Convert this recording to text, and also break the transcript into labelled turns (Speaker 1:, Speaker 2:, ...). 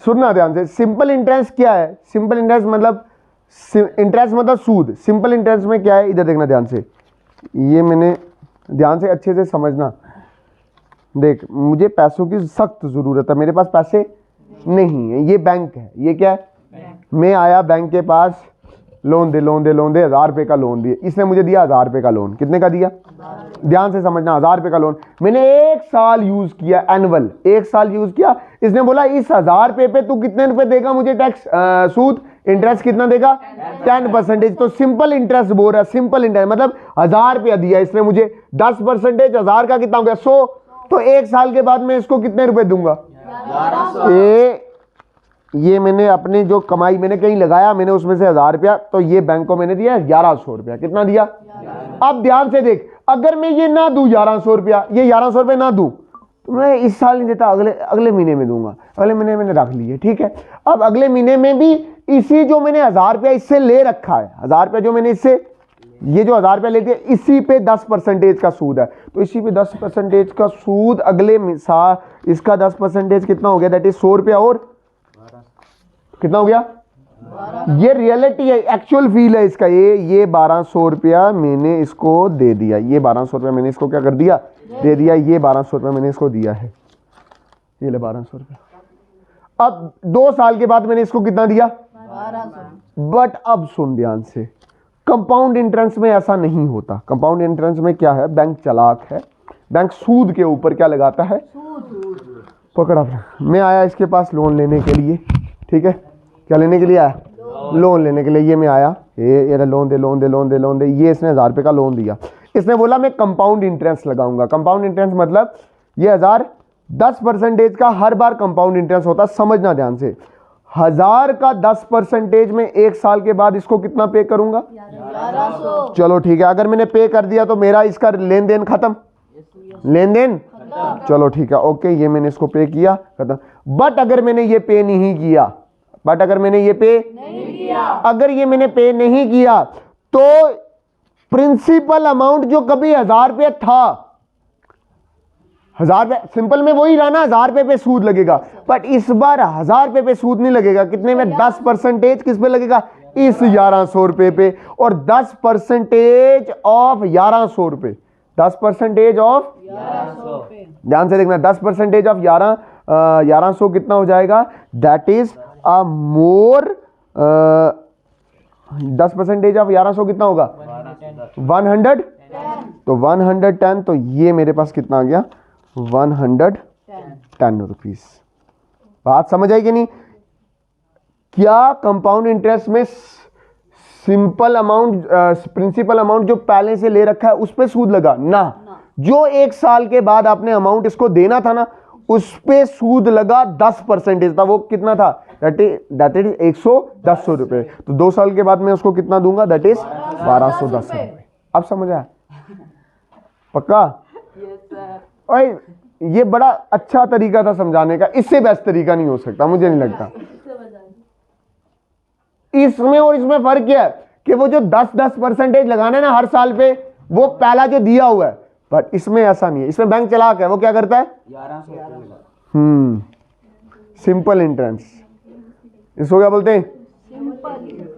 Speaker 1: सुनना ध्यान से, सिंपल इंटरेस्ट क्या है? सिंपल इंटरेस्ट मतलब इंटरेस्ट मतलब सूद। सिंपल इंटरेस्ट में क्या है, इधर देखना ध्यान से, ये मैंने ध्यान से अच्छे से समझना। देख, मुझे पैसों की सख्त ज़रूरत है, मेरे पास पैसे नहीं है, ये बैंक है, ये क्या है? मैं आया बैंक के पास, लोन दे 1000 रुपये का लोन दिए, इसने मुझे दिया 1000 रुपये का लोन। कितने का दिया? ध्यान से समझना, 1000 रुपये का लोन मैंने 1 साल यूज किया, एनुअल 1 साल यूज किया। इसने बोला इस 1000 रुपये पे तू कितने रुपए देगा मुझे टैक्स, सूद, इंटरेस्ट कितना देगा? 10%। तो सिंपल इंटरेस्ट बोल रहा है, सिंपल इंटरेस्ट मतलब 1000 रुपया दिया इसने मुझे, 10% 1000 का कितना हो गया? 100। तो 1 साल के बाद मैं इसको कितने रुपए दूंगा? ये मैंने अपनी जो कमाई मैंने कहीं लगाया, मैंने उसमें से 1000 रुपया, तो ये बैंक को मैंने दिया 1100 रुपया। कितना दिया? अब ध्यान से देख, अगर मैं ये ना दूं 1100 रुपया, ये 1100 रुपये ना दूं, तो मैं इस साल नहीं देता, अगले महीने में दूंगा। अगले महीने मैंने रख लिए, ठीक है। अब अगले महीने में भी इसी जो मैंने 1000 रुपया इससे ले रखा है, 1000 रुपया जो मैंने इससे, ये जो 1000 रुपया लेते हैं, इसी पे 10% का सूद है। तो इसी पे 10% का सूद अगले साल, इसका 10% कितना हो गया? दैट इज 100 रुपया, और कितना हो गया? ये रियलिटी है, एक्चुअल फील है इसका। ये 1200 रुपया मैंने इसको दे दिया, ये 1200 रुपया मैंने इसको क्या कर दिया? दे दिया। ये 1200 रुपया मैंने इसको दिया है, ये ले 1200 रुपया। अब 2 साल के बाद मैंने इसको कितना दिया? 1200। बट अब सुन ध्यान से, कंपाउंड इंटरेस्ट में ऐसा नहीं होता। कंपाउंड इंटरेस्ट में क्या है? बैंक चालाक है, बैंक सूद के ऊपर क्या लगाता है? पकड़ा। मैं आया इसके पास लोन लेने के लिए, ठीक है। क्या लेने के लिए आया? लोन लेने के लिए। ये मैं आया, ये लोन दे, ये इसने 1000 रुपये का लोन दिया। इसने बोला मैं कंपाउंड इंटरेस्ट लगाऊंगा। कंपाउंड इंटरेस्ट मतलब ये 1000, 10% का हर बार कंपाउंड इंटरेस्ट होता, समझना ध्यान से। 1000 का 10% में 1 साल के बाद इसको कितना पे करूंगा? 1100। चलो ठीक है, अगर मैंने पे कर दिया तो मेरा इसका लेन देन खत्म, लेन देन, चलो ठीक है, ओके, ये मैंने इसको पे किया, खत्म। बट अगर मैंने ये पे नहीं किया, अगर ये मैंने पे नहीं किया, तो प्रिंसिपल अमाउंट जो कभी 1000 रुपये था, 1000 रुपये सिंपल में वही रहा ना, 1000 रुपये पे सूद लगेगा। बट इस बार 1000 रुपये पे सूद नहीं लगेगा। कितने में? 10% किस पे लगेगा? इस 1100 रुपये पे। और 10% ऑफ 1100 रुपये, 10% ऑफ 1100, ध्यान से देखना, 10% ऑफ 1100 कितना हो जाएगा? That is a more, 10% of 1100 कितना होगा? 110। तो 110, तो ये मेरे पास कितना आ गया? 110 रुपीज। बात समझ आई कि नहीं? क्या कंपाउंड इंटरेस्ट में सिंपल अमाउंट, प्रिंसिपल अमाउंट जो पहले से ले रखा है उस पे सूद लगा ना? जो 1 साल के बाद आपने अमाउंट इसको देना था ना, उस पे सूद लगा 10% था। वो कितना था? दैट इज 110 रुपए। तो 2 साल के बाद मैं उसको कितना दूंगा? दैट इज 1210 रुपए। अब समझ आया? पक्का? और ये बड़ा अच्छा तरीका था समझाने का, इससे बेस्ट तरीका नहीं हो सकता, मुझे नहीं लगता। इसमें और इसमें फर्क क्या है कि वो जो 10% लगाना है ना हर साल पे, वो पहला जो दिया हुआ है। बट इसमें ऐसा नहीं है, इसमें बैंक चालाक है, वो क्या करता है? Simple interest. इसको क्या बोलते हैं?